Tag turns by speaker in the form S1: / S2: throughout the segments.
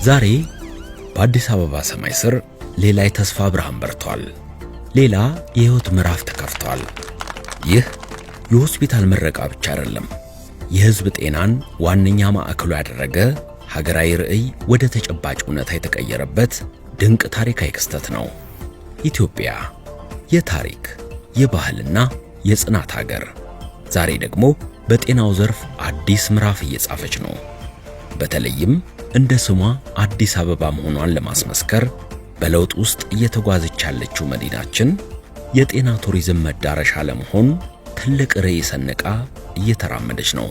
S1: ዛሬ በአዲስ አበባ ሰማይ ስር ሌላ የተስፋ ብርሃን በርቷል። ሌላ የህይወት ምዕራፍ ተከፍቷል። ይህ የሆስፒታል ምረቃ ብቻ አይደለም። የህዝብ ጤናን ዋነኛ ማዕከሉ ያደረገ ሀገራዊ ርዕይ ወደ ተጨባጭ እውነታ የተቀየረበት ድንቅ ታሪካዊ ክስተት ነው። ኢትዮጵያ የታሪክ የባህልና የጽናት ሀገር ዛሬ ደግሞ በጤናው ዘርፍ አዲስ ምዕራፍ እየጻፈች ነው። በተለይም እንደ ስሟ አዲስ አበባ መሆኗን ለማስመስከር በለውጥ ውስጥ እየተጓዘች ያለችው መዲናችን የጤና ቱሪዝም መዳረሻ ለመሆን ትልቅ ርዕይ ሰንቃ እየተራመደች ነው።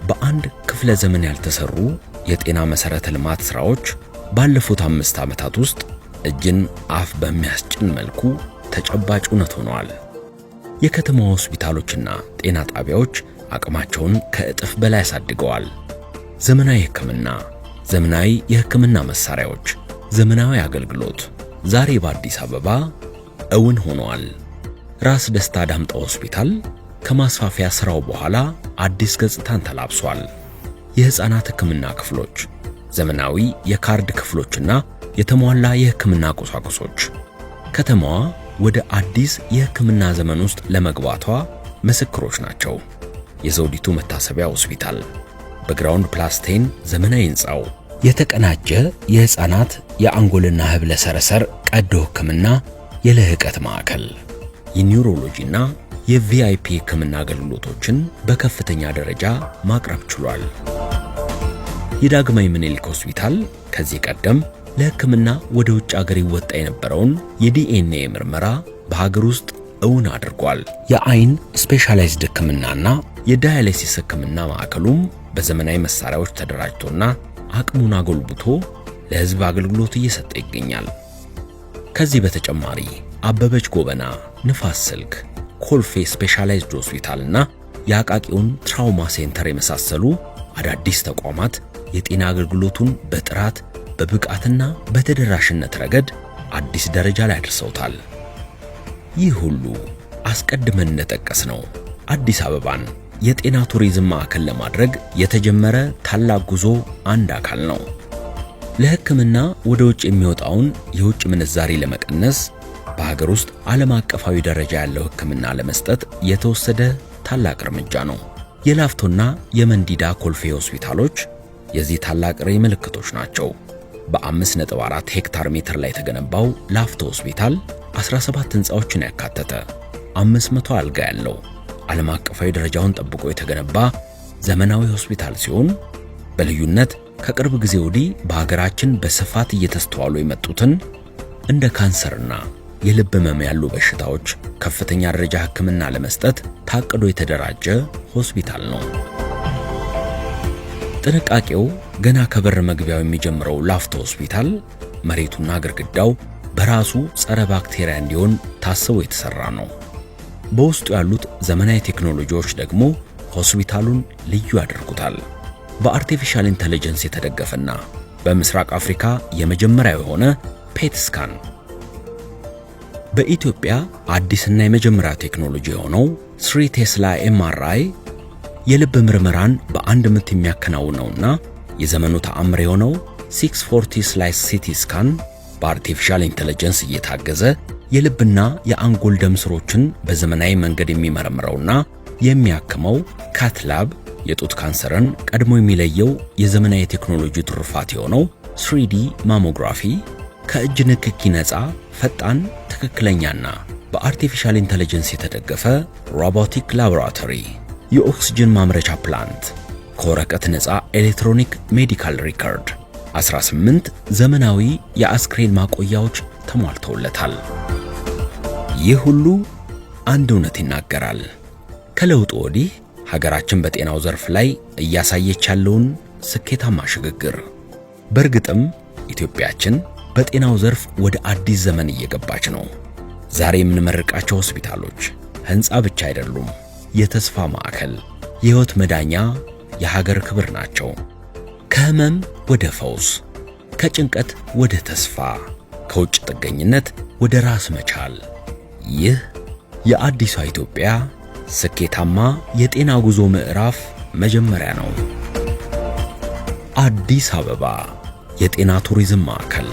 S1: በአንድ ክፍለ ዘመን ያልተሰሩ የጤና መሰረተ ልማት ስራዎች ባለፉት 5 ዓመታት ውስጥ እጅን አፍ በሚያስጭን መልኩ ተጨባጭ እውነት ሆነዋል። የከተማ ሆስፒታሎችና ጤና ጣቢያዎች አቅማቸውን ከእጥፍ በላይ አሳድገዋል። ዘመናዊ ሕክምና፣ ዘመናዊ የሕክምና መሳሪያዎች፣ ዘመናዊ አገልግሎት ዛሬ በአዲስ አበባ እውን ሆነዋል። ራስ ደስታ ዳምጠው ሆስፒታል ከማስፋፊያ ስራው በኋላ አዲስ ገጽታን ተላብሷል። የሕፃናት ሕክምና ክፍሎች፣ ዘመናዊ የካርድ ክፍሎችና የተሟላ የሕክምና ቁሳቁሶች ከተማዋ ወደ አዲስ የሕክምና ዘመን ውስጥ ለመግባቷ ምስክሮች ናቸው። የዘውዲቱ መታሰቢያ ሆስፒታል በግራውንድ ፕላስቴን ዘመናዊ ሕንፃው የተቀናጀ የሕፃናት የአንጎልና ህብለ ሰረሰር ቀዶ ሕክምና የልህቀት ማዕከል የኒውሮሎጂና የቪአይፒ ሕክምና አገልግሎቶችን በከፍተኛ ደረጃ ማቅረብ ችሏል። የዳግማዊ ምኒልክ ሆስፒታል ከዚህ ቀደም ለሕክምና ወደ ውጭ አገር ይወጣ የነበረውን የዲኤንኤ ምርመራ በሀገር ውስጥ እውን አድርጓል። የአይን ስፔሻላይዝድ ሕክምናና የዳያሊሲስ ሕክምና ማዕከሉም በዘመናዊ መሳሪያዎች ተደራጅቶና አቅሙን አጎልብቶ ለሕዝብ አገልግሎት እየሰጠ ይገኛል። ከዚህ በተጨማሪ አበበች ጎበና፣ ንፋስ ስልክ፣ ኮልፌ ስፔሻላይዝድ ሆስፒታልና የአቃቂውን ትራውማ ሴንተር የመሳሰሉ አዳዲስ ተቋማት የጤና አገልግሎቱን በጥራት በብቃትና በተደራሽነት ረገድ አዲስ ደረጃ ላይ አድርሰውታል። ይህ ሁሉ አስቀድመን እንደጠቀስነው አዲስ አበባን የጤና ቱሪዝም ማዕከል ለማድረግ የተጀመረ ታላቅ ጉዞ አንድ አካል ነው። ለሕክምና ወደ ውጭ የሚወጣውን የውጭ ምንዛሪ ለመቀነስ በሀገር ውስጥ ዓለም አቀፋዊ ደረጃ ያለው ሕክምና ለመስጠት የተወሰደ ታላቅ እርምጃ ነው። የላፍቶና የመንዲዳ ኮልፌ ሆስፒታሎች የዚህ ታላቅ ርዕይ ምልክቶች ናቸው። በ5.4 ሄክታር ሜትር ላይ የተገነባው ላፍቶ ሆስፒታል 17 ሕንፃዎችን ያካተተ 500 አልጋ ያለው ዓለም አቀፋዊ ደረጃውን ጠብቆ የተገነባ ዘመናዊ ሆስፒታል ሲሆን በልዩነት ከቅርብ ጊዜ ወዲህ በሀገራችን በስፋት እየተስተዋሉ የመጡትን እንደ ካንሰርና የልብ ህመም ያሉ በሽታዎች ከፍተኛ ደረጃ ሕክምና ለመስጠት ታቅዶ የተደራጀ ሆስፒታል ነው። ጥንቃቄው ገና ከበር መግቢያው የሚጀምረው ላፍቶ ሆስፒታል መሬቱና ግድግዳው በራሱ ጸረ ባክቴሪያ እንዲሆን ታስቦ የተሰራ ነው። በውስጡ ያሉት ዘመናዊ ቴክኖሎጂዎች ደግሞ ሆስፒታሉን ልዩ ያደርጉታል። በአርቲፊሻል ኢንተለጀንስ የተደገፈና በምስራቅ አፍሪካ የመጀመሪያው የሆነ ፔት ስካን፣ በኢትዮጵያ አዲስና የመጀመሪያ ቴክኖሎጂ የሆነው 3 ቴስላ ኤምአርአይ የልብ ምርመራን በአንድ ምት የሚያከናውነውና የዘመኑ ተአምር የሆነው 640 ስላይስ ሲቲ ስካን በአርቲፊሻል ኢንተለጀንስ እየታገዘ የልብና የአንጎል ደም ስሮችን በዘመናዊ መንገድ የሚመረምረውና የሚያክመው ካትላብ የጡት ካንሰርን ቀድሞ የሚለየው የዘመናዊ ቴክኖሎጂ ትሩፋት የሆነው 3D ማሞግራፊ ከእጅ ንክኪ ነፃ ፈጣን ትክክለኛና በአርቲፊሻል ኢንተለጀንስ የተደገፈ ሮቦቲክ ላቦራቶሪ የኦክስጅን ማምረቻ ፕላንት ከወረቀት ነፃ ኤሌክትሮኒክ ሜዲካል ሪከርድ 18 ዘመናዊ የአስክሬን ማቆያዎች ተሟልተውለታል። ይህ ሁሉ አንድ እውነት ይናገራል። ከለውጡ ወዲህ ሀገራችን በጤናው ዘርፍ ላይ እያሳየች ያለውን ስኬታማ ሽግግር። በእርግጥም ኢትዮጵያችን በጤናው ዘርፍ ወደ አዲስ ዘመን እየገባች ነው። ዛሬ የምንመርቃቸው ሆስፒታሎች ሕንፃ ብቻ አይደሉም፣ የተስፋ ማዕከል፣ የሕይወት መዳኛ፣ የሀገር ክብር ናቸው። ከህመም ወደ ፈውስ፣ ከጭንቀት ወደ ተስፋ፣ ከውጭ ጥገኝነት ወደ ራስ መቻል። ይህ የአዲሷ ኢትዮጵያ ስኬታማ የጤና ጉዞ ምዕራፍ መጀመሪያ ነው። አዲስ አበባ የጤና ቱሪዝም ማዕከል